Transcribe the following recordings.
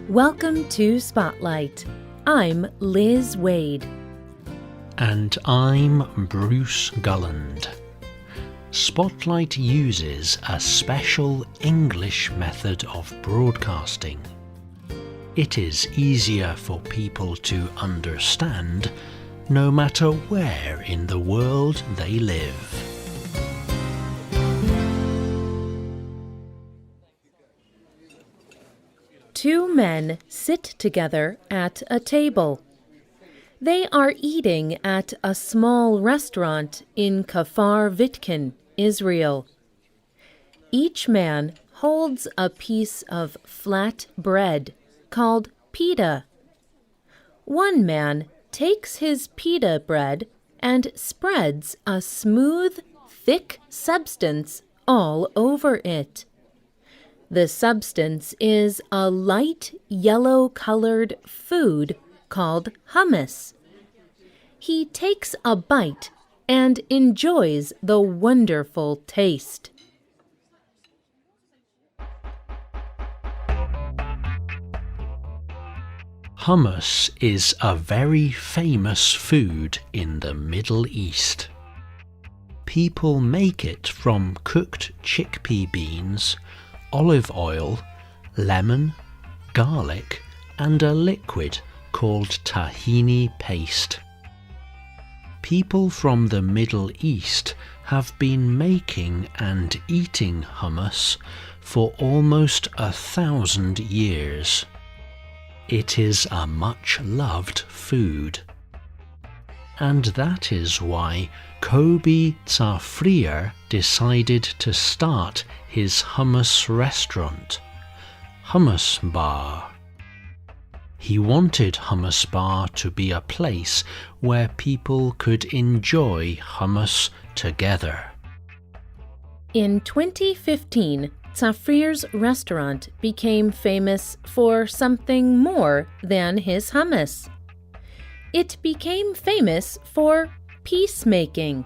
Welcome to Spotlight. I'm Liz Wade. And I'm Bruce Gulland. Spotlight uses a special English method of broadcasting. It is easier for people to understand no matter where in the world they live. Two men sit together at a table. They are eating at a small restaurant in Kfar Vitkin, Israel. Each man holds a piece of flat bread called pita. One man takes his pita bread and spreads a smooth, thick substance all over it. The substance is a light yellow-colored food called hummus. He takes a bite and enjoys the wonderful taste. Hummus is a very famous food in the Middle East. People make it from cooked chickpea beans, olive oil, lemon, garlic, and a liquid called tahini paste. People from the Middle East have been making and eating hummus for almost 1,000 years. It is a much-loved food. And that is why Kobi Tzafrir decided to start his hummus restaurant, Hummus Bar. He wanted Hummus Bar to be a place where people could enjoy hummus together. In 2015, Tzafrir's restaurant became famous for something more than his hummus. It became famous for peacemaking.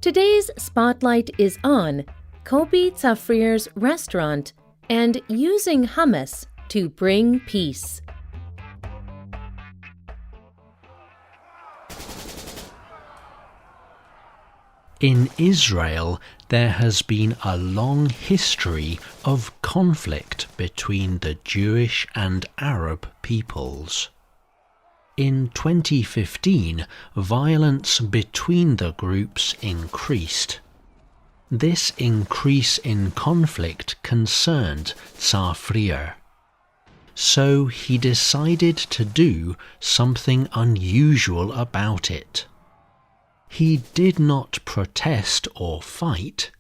Today's spotlight is on Kobi Tzafrir's restaurant and using hummus to bring peace. In Israel, there has been a long history of conflict between the Jewish and Arab peoples. In 2015, violence between the groups increased. This increase in conflict concerned Tzafrir. So he decided to do something unusual about it. He did not protest or fight.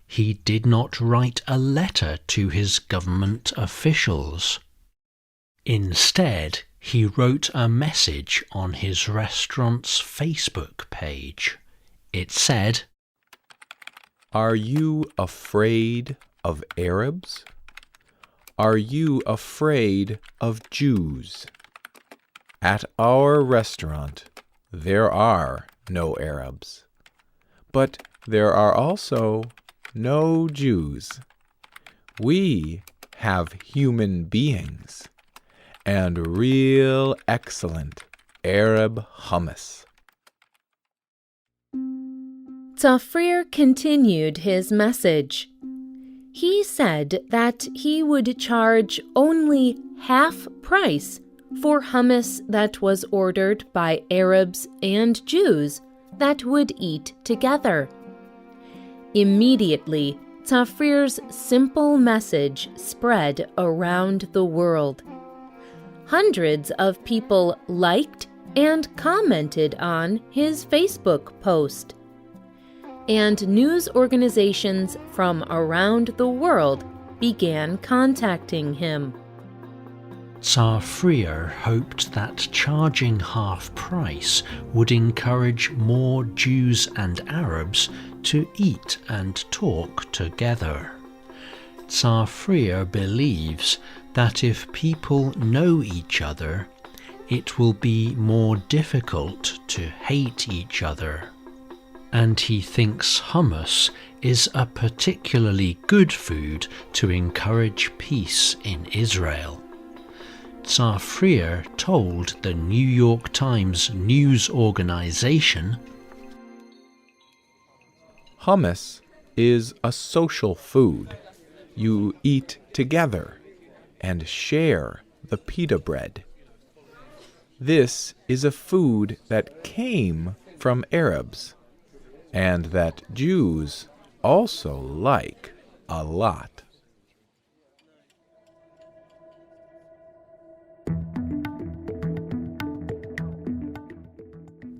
He did not write a letter to his government officials. Instead, he wrote a message on his restaurant's Facebook page. It said, "Are you afraid of Arabs? Are you afraid of Jews? At our restaurant, there are no Arabs, but there are also no Jews. We have human beings and real excellent Arab hummus." Tzafrir continued his message. He said that he would charge only half price for hummus that was ordered by Arabs and Jews that would eat together. Immediately, Tzafrir's simple message spread around the world. Hundreds of people liked and commented on his Facebook post. And news organizations from around the world began contacting him. Tzafrir hoped that charging half price would encourage more Jews and Arabs to eat and talk together. Tzafrir believes that if people know each other, it will be more difficult to hate each other. And he thinks hummus is a particularly good food to encourage peace in Israel. Tsar Freer told the New York Times news organization, Hummus is a social food. You eat together and share the pita bread. This is a food that came from Arabs and that Jews also like a lot.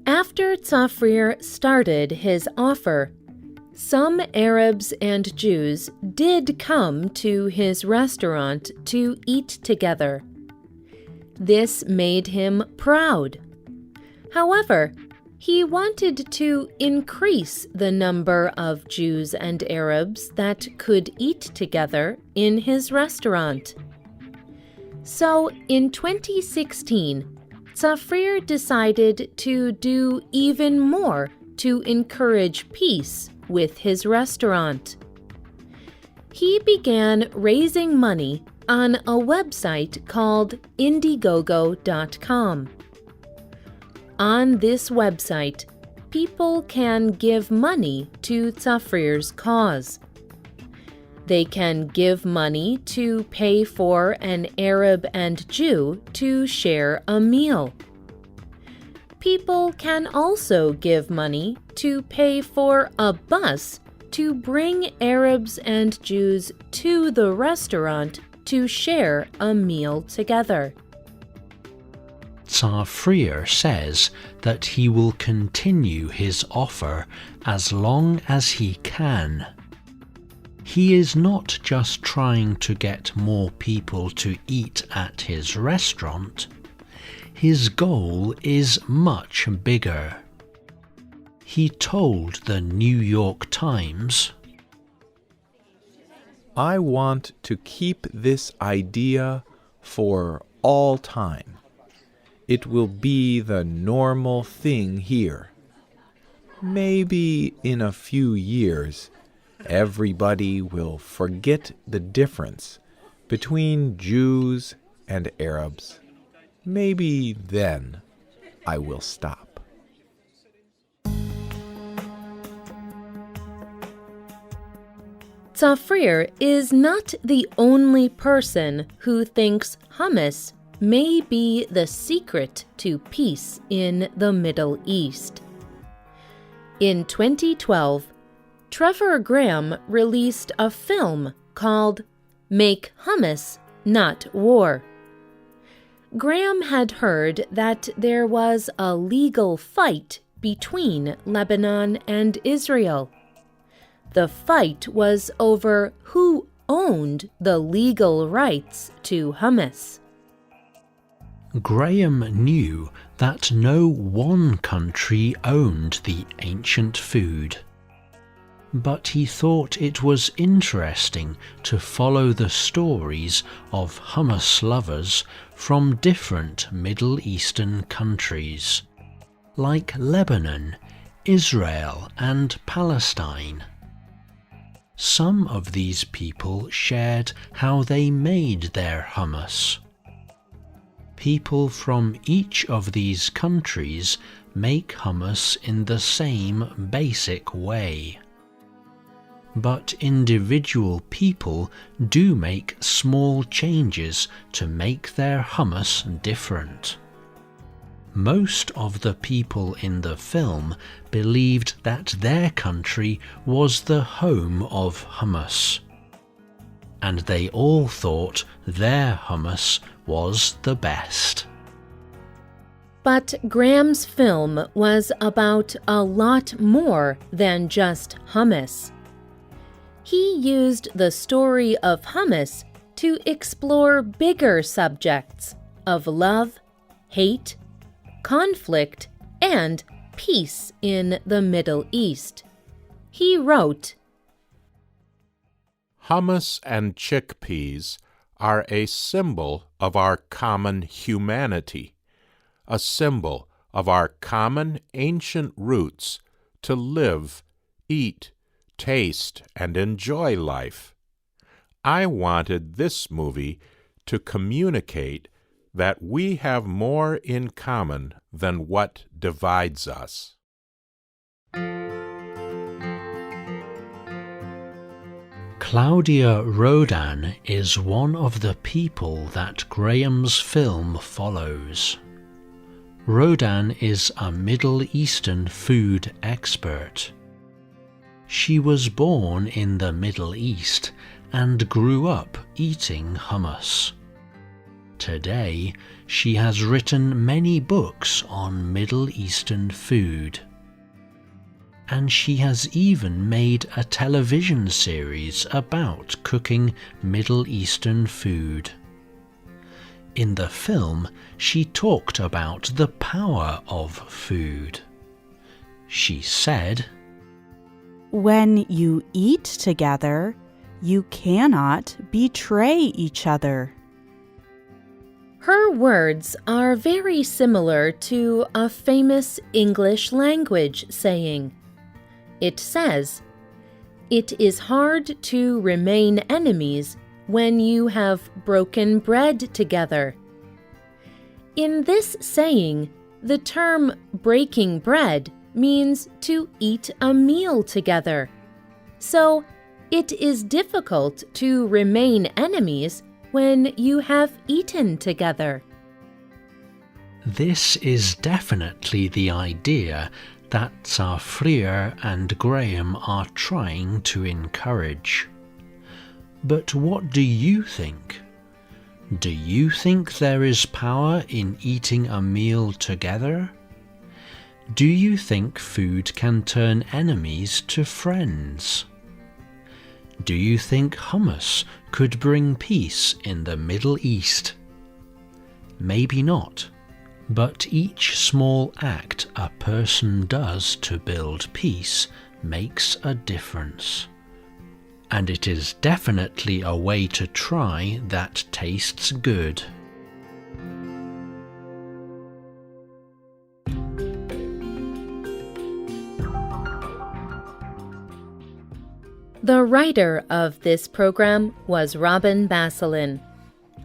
After Tsar Freer started his offer, some Arabs and Jews did come to his restaurant to eat together. This made him proud. However, he wanted to increase the number of Jews and Arabs that could eat together in his restaurant. So in 2016, Tsar Freer decided to do even more to encourage peace with his restaurant. He began raising money on a website called Indiegogo.com. On this website, people can give money to Tsar Freer's cause. They can give money to pay for an Arab and Jew to share a meal. People can also give money to pay for a bus to bring Arabs and Jews to the restaurant to share a meal together. Tsar Freer says that he will continue his offer as long as he can. He is not just trying to get more people to eat at his restaurant. His goal is much bigger. He told the New York Times, I want to keep this idea for all time. It will be the normal thing here. Maybe in a few years, everybody will forget the difference between Jews and Arabs. Maybe then I will stop. Tsar Freer is not the only person who thinks hummus may be the secret to peace in the Middle East. In 2012, Trevor Graham released a film called Make Hummus, Not War. Graham had heard that there was a legal fight between Lebanon and Israel. The fight was over who owned the legal rights to hummus. Graham knew that no one country owned the ancient food. But he thought it was interesting to follow the stories of hummus lovers from different Middle Eastern countries, like Lebanon, Israel, and Palestine. Some of these people shared how they made their hummus. People from each of these countries make hummus in the same basic way. But individual people do make small changes to make their hummus different. Most of the people in the film believed that their country was the home of hummus, and they all thought their hummus was the best. But Graham's film was about a lot more than just hummus. He used the story of hummus to explore bigger subjects of love, hate, conflict, and peace in the Middle East. He wrote, Hummus and chickpeas are a symbol of our common humanity, a symbol of our common ancient roots to live, eat, taste, and enjoy life. I wanted this movie to communicate that we have more in common than what divides us. Claudia Rodan is one of the people that Graham's film follows. Rodan is a Middle Eastern food expert. She was born in the Middle East and grew up eating hummus. Today, she has written many books on Middle Eastern food. And she has even made a television series about cooking Middle Eastern food. In the film, she talked about the power of food. She said, "When you eat together, you cannot betray each other." Her words are very similar to a famous English language saying. It says, "It is hard to remain enemies when you have broken bread together." In this saying, the term breaking bread means to eat a meal together. So, it is difficult to remain enemies when you have eaten together. This is definitely the idea that Freer and Graham are trying to encourage. But what do you think? Do you think there is power in eating a meal together? Do you think food can turn enemies to friends? Do you think hummus could bring peace in the Middle East? Maybe not. But each small act a person does to build peace makes a difference. And it is definitely a way to try that tastes good. The writer of this program was Robin Baselin.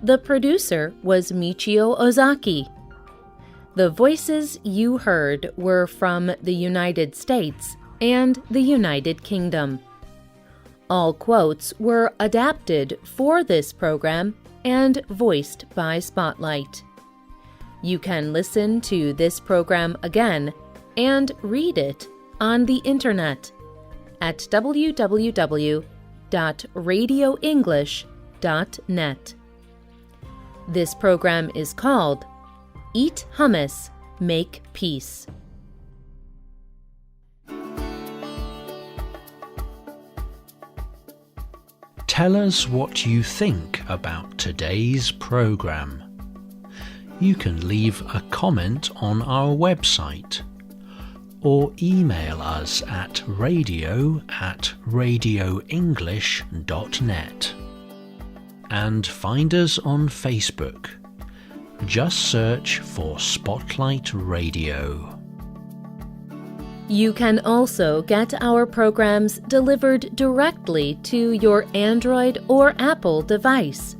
The producer was Michio Ozaki. The voices you heard were from the United States and the United Kingdom. All quotes were adapted for this program and voiced by Spotlight. You can listen to this program again and read it on the internet at www.radioenglish.net. This program is called Eat Hummus, Make Peace. Tell us what you think about today's program. You can leave a comment on our website or email us at radio@radioenglish.net. And find us on Facebook. Just search for Spotlight Radio. You can also get our programs delivered directly to your Android or Apple device.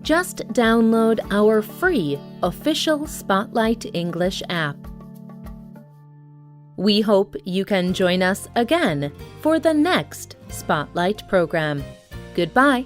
Just download our free official Spotlight English app. We hope you can join us again for the next Spotlight program. Goodbye.